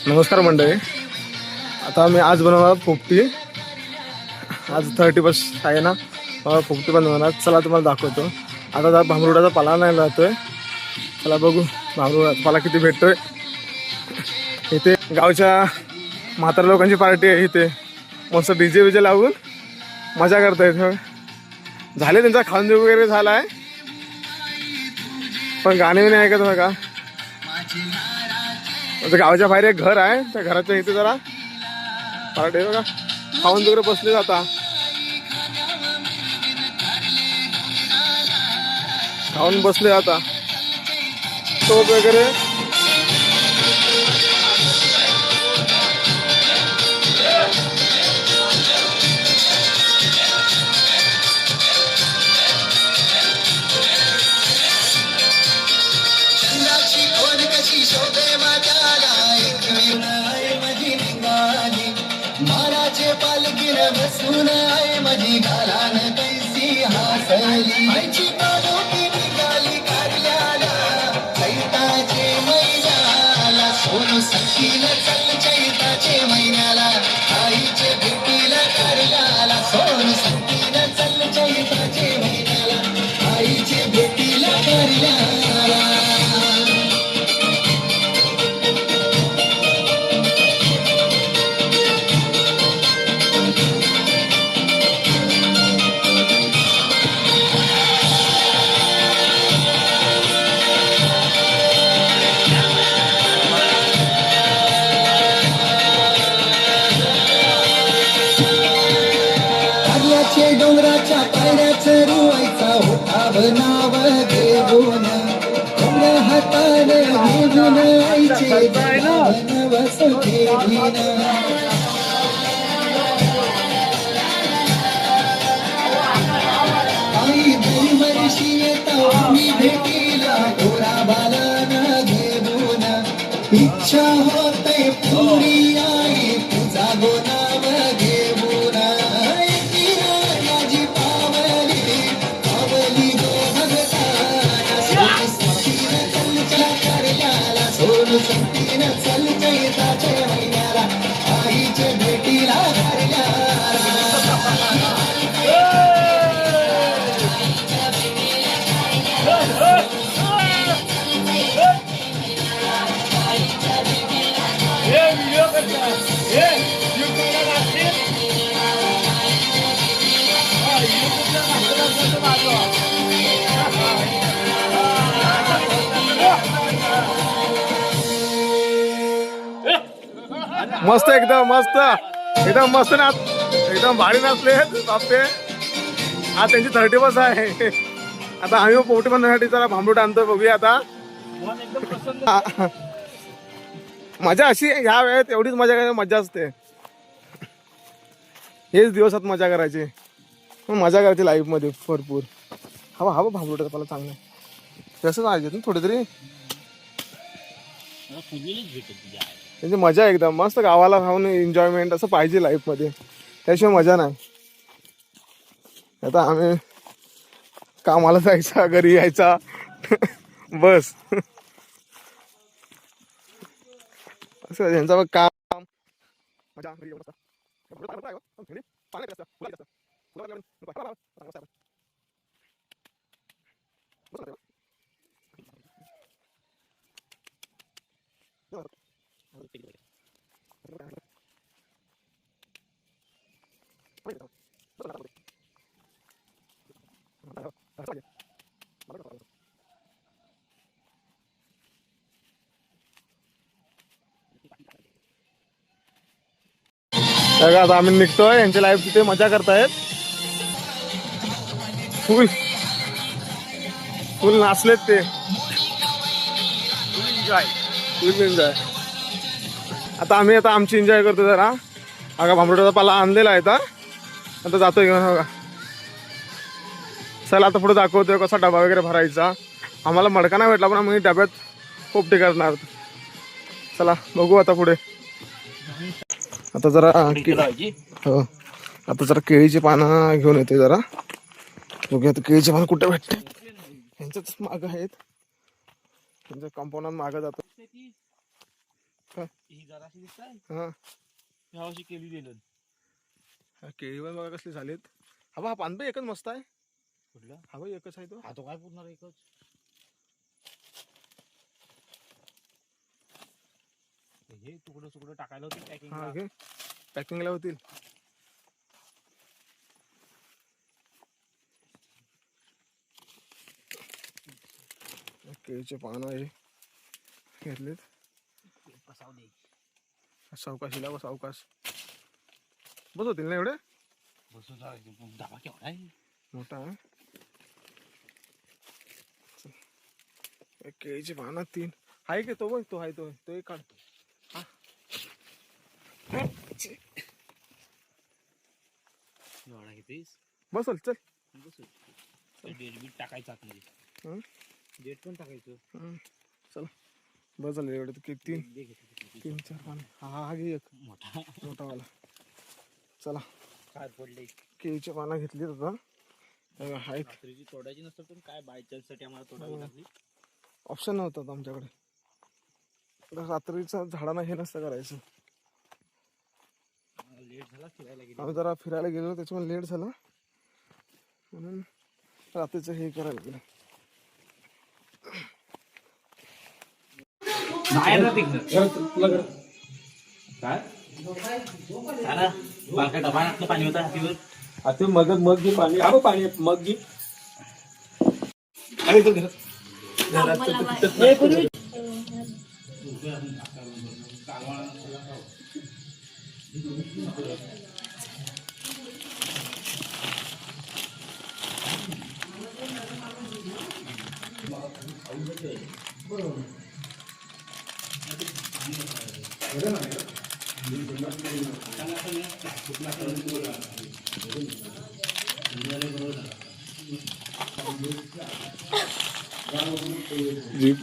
नमस्कार मंडळी. आता मी आज बनवणार पोपटी. आज 31 आहे ना, पोपटी बनवणार. चला तुम्हाला दाखवतो. आता भांबरुडाचा पाला नाही राहतोय. चला बघू भांबरुडाचा पाला किती भेटतोय. इथे गावच्या म्हाताऱ्या लोकांची पार्टी आहे. इथे मस्त डीजे विजे लावून मजा करतायत. झाले त्यांचा खाऊन वगैरे झाला आहे, पण गाणे विणे ऐकत बघा. गावाच्या बाहेर एक घर आहे, त्या घराच्या इथे जरा पार्टी बघा. खाऊन वगैरे बसले जाता, खाऊन बसले जाता तो वगैरे. मानाचे पालखीन बसून आहे माझी घालान कैसी हासली आईची पालखी निघाली कारल्याला चैताचे महिन्याला सोनू सखीन चल चैताचे महिन्याला आईचे भेटीला कारल्याला सोनू सखीन चल चैताचे महिन्याला आईचे भेटीला कारल्याला. डोंगराच्या पायऱ्याच रुवायचा होता बनाव घेऊन डोंगर हातान घेऊन आईचे बनवस घेऊन. आई दरवर्षी येता मी भेटीला गोरा बालन घेऊन इच्छा होते पुरी आई तुझा गोनाव घेऊन. चल चैताचे महिन्याला आईचे भेटीला मस्त एकदम मस्त एकदम मस्त ना, एकदम भारी नाचले बापे. आज त्यांची 31 आहे. आता आम्ही पोपटी बनवण्यासाठी जरा भांबरूट आणतोय, बघूया आता. मजा अशी ह्या वेळेत एवढीच मजा करायची, मजा असते. हेच दिवसात मजा करायची, मजा करायची लाईफ मध्ये भरपूर. हवा हवा भांबरूट मला चांगलं तसंच पाहिजे ना, थोडी तरी त्यांची मजा एकदम मस्त. गावाला राहून एन्जॉयमेंट असं पाहिजे लाईफ मध्ये, त्याशिवाय मजा नाही. आता आम्ही कामाला जायचा, घरी यायचा बस असं त्यांचं बघ काम मजा. आता आम्ही निघतोय. यांची लाईफ तिथे मजा करतायत. फुल फुल नाचलेत ते, फुल एन्जॉय. आता आम्ही आमची एन्जॉय करतो जरा. अगा भांबरूटाचा पाला आणलेला आहे, आता जातोय घेऊन बघा. चला आता पुढे दाखवतोय कसा डबा वगैरे भरायचा. आम्हाला मडका नाही भेटला, पण आम्ही डब्यात पोपटी करणार. चला बघू आता पुढे. आता जरा हो, आता जरा केळीची पानं घेऊन येते जरा. बघूया आता केळीची पानं कुठे भेटते. यांच्याच माग आहेत, त्यांच्या कंपाऊंडात मागं जातो. काय? ही जराशी दिसताय हा ह्यावर्षी केली दिलं केळी पण बघा कसली झालीत. हा पानबे एकच मस्त आहे. कुठलं हा भाई एकच आहे तो. हा तो काय पुरणार एकच हे तुकडं तुकडं टाकायला होते पॅकिंग हा घे पॅकिंगला होतील. केळीचे पानं आहे घेतलेत. कसाव दे सावकाशीला व सावकाश बस होतील ना एवढे. बसून धाबा केवढा आहे मोठा आहे. केळीचे पानं 3 आहे की तो बघ तो आहे तो एक काढ. हा एवढा कितीस बस चल. बस डेट बीट टाकायचं आतमध्ये हं? डेट पण टाकायचं चला बस झालं एवढे तर किती दे घेतो 3-4 पानं. हा घे एक मोठा मोठावाला. चला काय पडले केळीचे पानं घेतली आता आहेत. रात्रीची तोडायची नसतं पण काय बाय चान्स साठी आम्हाला तोडावी लागली ऑप्शन नव्हतं आता आमच्याकडे. रात्रीचं झाडांना हे नसतं करायचं. लेट झाला फिरायला गेलो आम्ही जरा फिरायला गेलो त्याच्यामुळे लेट झाला म्हणून रात्रीचं हे करायला गेलं. काय बारका डबा आपलं पाणी होतं हातीवर आता मग घे पाणी. हा पाणी मग घे. अरे तो जीप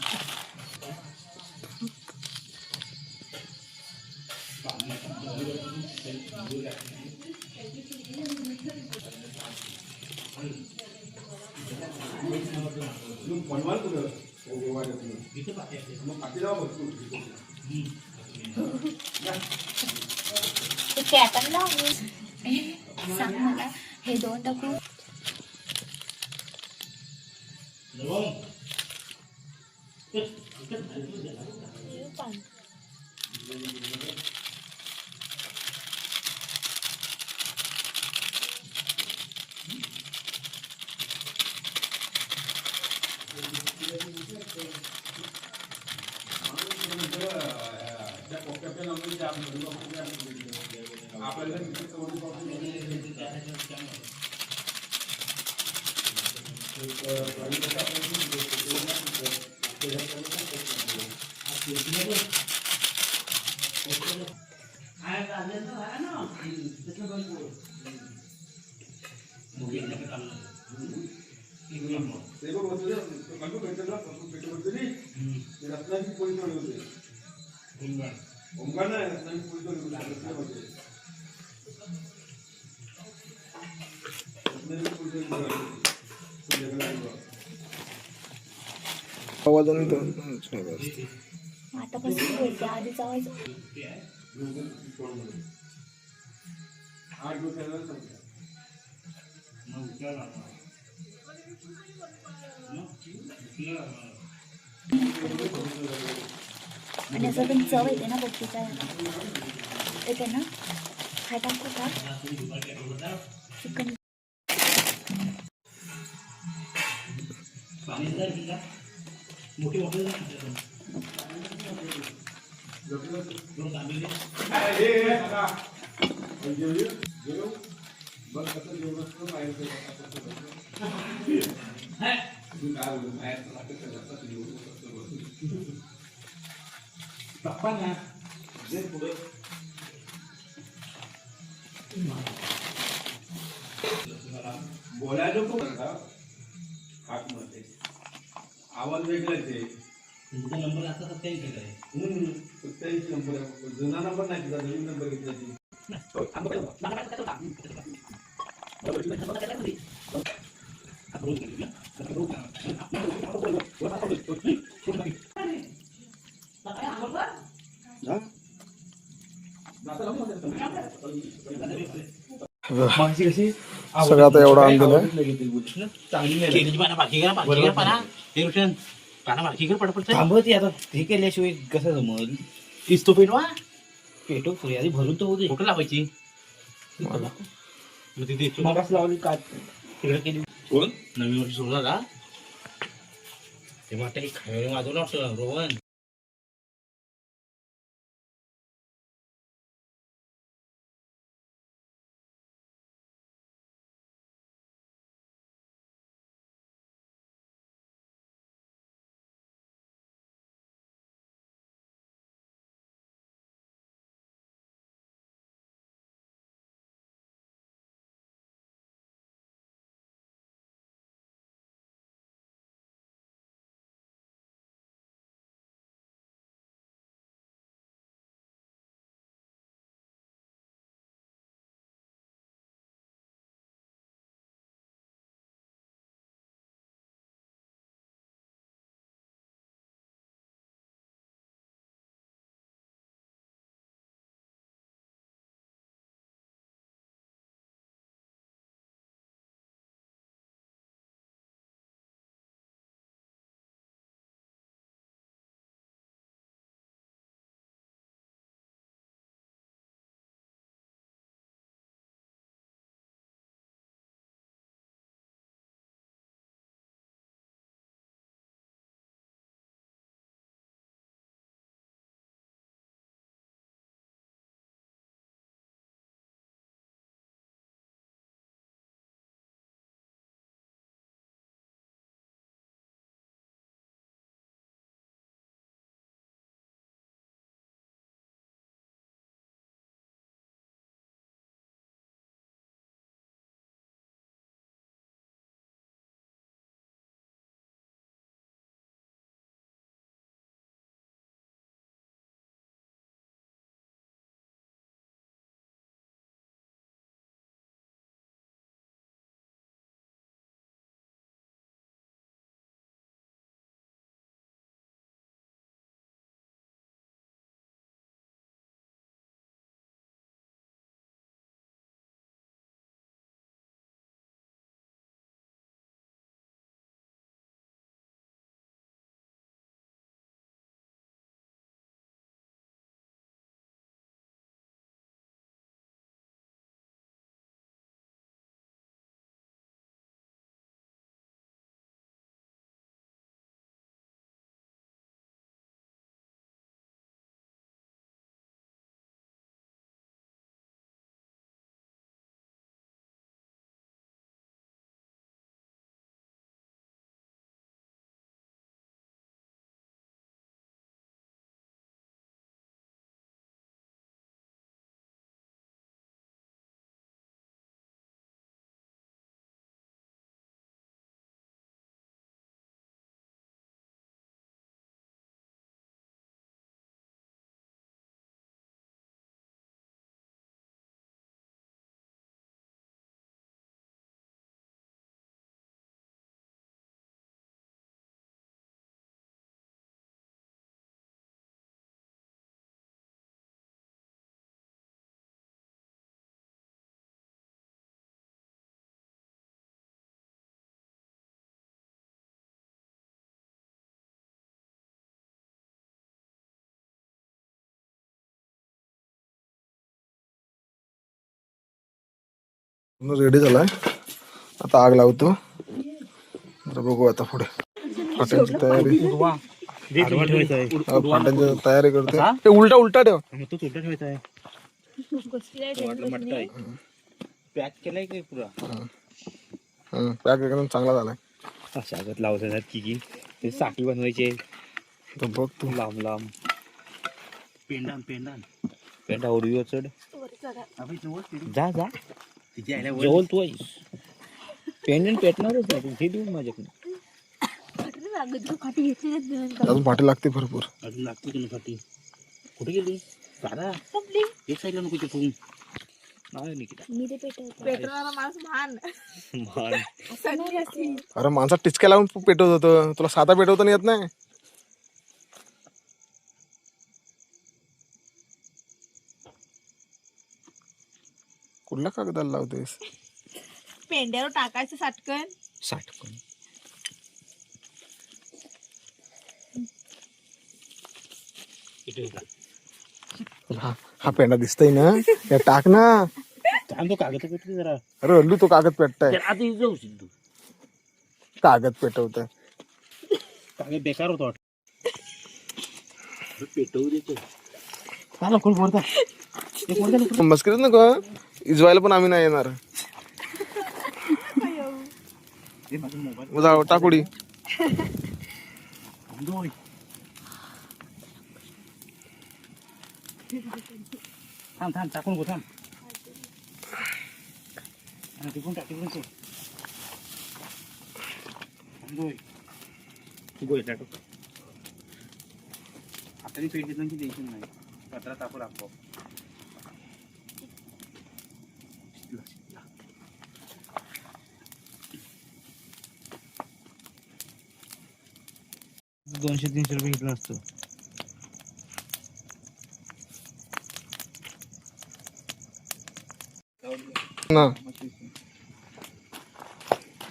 सांग मला हे 2 टाकू आवाज आता कसं बोलते आधीच आवाज आणि असं पण चव येते ना बघतीचा येते ना. हा टाकू का चिकन मोठी बोलायला हात मध्ये आवाज वेगळाच आहे. तुमचा नंबर आता 87 आहे. 87 नंबर आहे. जुना नंबर नाही तुझा नवीन नंबर घेतला ती. सगळं आता एवढा आणलेलं आहे. थांबवती आता हे केल्याशिवाय कसं जमल तीच तो पेटवा पेटो आधी भरून तो होते कुठं लावायची मग तिथे मगाच लावली का तिकडे केली कोण नवीन वर्ष सुरू झाला ते म्हणते खायला वाजवलं असं रोहन रेडी झालाय. आता आग लावतो. आता बघू आता पुढे फाट्यांची तयारी. फाट्यांची तयारी करते. ते उलटा उलटा ठेव. तू उलटा ठेवायचा आहे पॅक केलाय काय पुरा पॅक एकदम चांगला झालाय. शागत लावतात की ते साखळी बनवायचे तर बघ तू. लांब लांब पेंडा पेंडा ओढूया चढ जा जा जवळ तू आहेस पेंडन पेटणारच नाही हे देऊन माझ्याकडे अजून फाटी लागते भरपूर. अजून लागते की फाटी कुठे गेली दादा एक साईडला नको ते फुगून अरे माणसा टिचक्या लावून पेटवत होतं. तुला साधा पेटवता नाही येत नाही. कुठल्या कागदाला लावतेस? पेंड्यावर टाकायचं साटकन. साठकन हा पेंडा दिसतोय ना, या टाक ना. तो कागद पेटले जरा. अरे हल्लू तो कागद पेटताय, आता जाऊ तू. कागद पेटवत. कागद बेकार होतो पेटवू देतो. चाला कोण बोलता मस्करीत नको, इजवायला पण आम्ही नाही येणार. जाऊ टाकुडी. थांब थांब टाकून गो थांब. टिकून टाक टिकून टाक. गोय टाकू. आता पेट देत नाही टेन्शन नाही. कचरा टाकू लागतो. 200-300 रुपये घेतला असतो. ना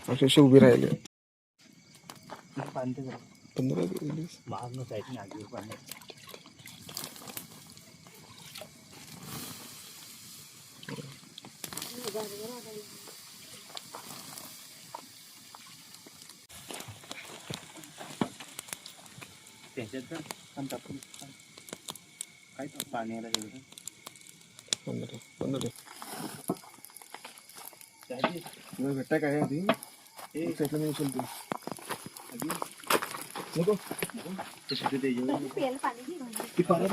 अशी उभी राहिली. 15 दिवस महाग नसायची आधी पाणी. त्याच्यात तर पण टाकून काय पाणी आला गेलं. 15 भेटता काय आधी साईडला नाही उचलते नको. प्यायला पाणी घे ना. ती परत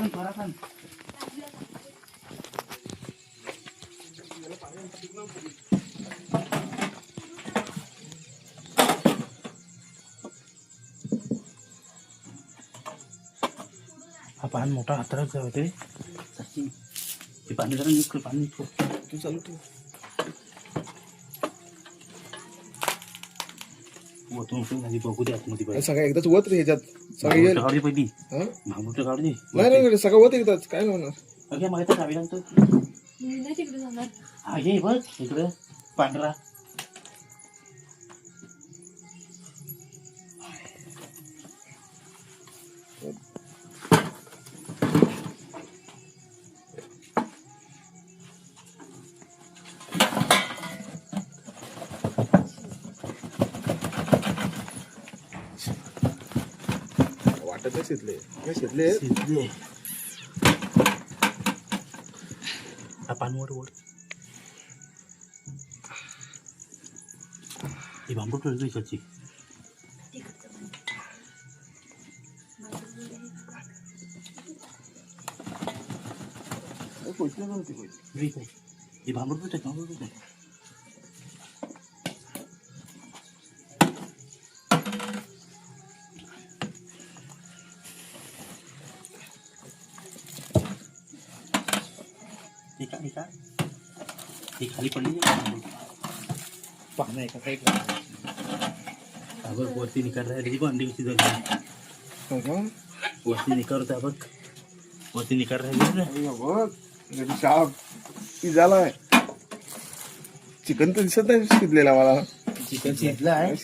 हा पान मोठा हाताळायचं होते. ते पाणी जरा निघतो. पाणी निघतो. तू चालू ठेव. वतून झाली बघू दे आतमध्ये. सगळं एकदाच वत रे ह्याच्यात सगळं येईल. काढू दे पहिली. हा भांबूट काढू दे. नाही सगळं वत एकदाच काय होणार. अगे माहिती चावी लागतो. नाही तिकडे जाणार. हा हे बघ इकडं पांढरा. वाटत शिजले शिजले. हा पान वर वर. ही भांबूट ठेवली इकडची. ही भांबूट ठेवते भांबूट ठेवते. ही खाली पडली पानं एका साईडला. बघ वरती निकार राहिली पण अंडी कशी झाली. वरती निकार होता बघ. वरती निकार राहिली ना. शाप झालाय. चिकन तर दिसत नाही शिजलेला मला. चिकन शिजला आहे.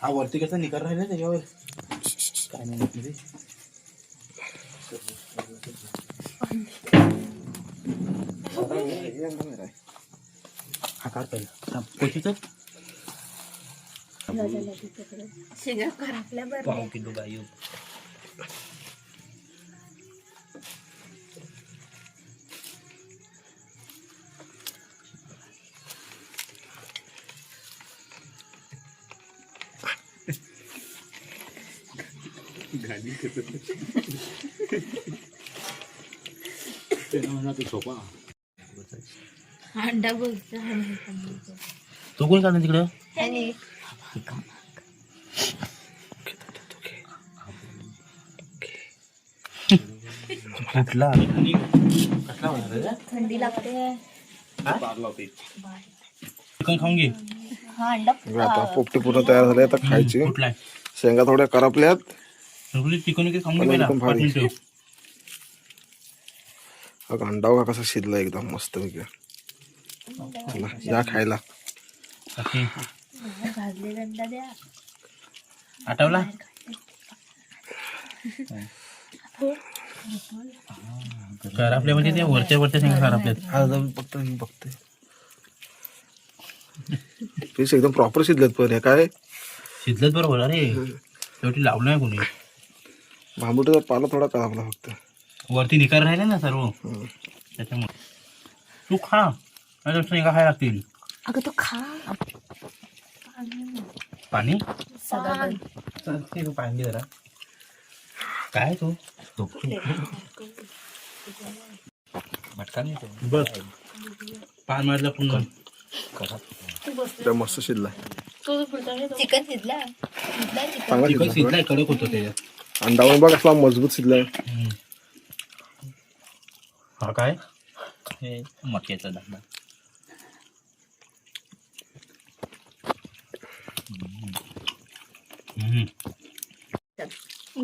हा वरती कसा निकार राहिला त्याच्यावर काय नाही मध्ये. हा काढ पहिला कोशीचं शेंगा खराबल्या बरं. 1 किलो गाई. गाडी सोपा अंडा बघ. तो कोण काढला तिकडं. कुठला कसला होणार थंडी लागते. चिकन खाऊन घे. हा अंडा आता पोपटी पूर्ण तयार झाले. आता खायची. कुठला शेंगा थोड्या करपल्यात. चिकन खाऊन घे पहिला. एकदम भारी. 5 मिनिटं. अंडा बघा कसा शिजला एकदम मस्त पैकी. चला, या खायला. भाजलेला अंडा द्या. आठवला खराबल्यामध्ये ते वरच्या वरच्या शेंगा खराबल्यात. आज बघतो मी बघते फिश एकदम प्रॉपर शिजलेत पण हे काय शिजलत बरोबर. अरे शेवटी लावलं नाही कोणी. भांबुटाचा पाला थोडा करावला फक्त. वरती निकार राहिले ना सर्व त्याच्यामुळे. तू खा नाही शेंगा खायला लागतील. अगं तो खा. पाणी सगळं चालते तू पाणी जरा. काय तू भटका नाही बघ पान मारलं पुन्हा. त्या मस्त शिजला चिकन शिजला चांगला चिकन शिजला. शिजलाय कडक होतं त्याच्यात. अंडावर बघ असला मजबूत शिजलाय. हा काय हे मक्याचा दाणा.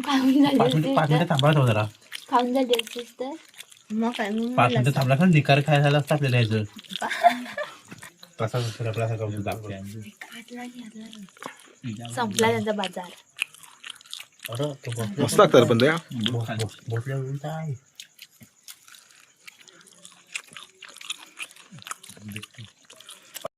खाऊन पाच मिनिटं थांबत हो जरा. खाऊन झाली असतीस तर मग काय 5 मिनिटं थांबला का निकार खायला झाला असतं आपल्याला ह्याचं. कसा आपला सगळं दाखवूया. संपला त्यांचा बाजार. अरे मस्त लागतात पण ते बोटल्या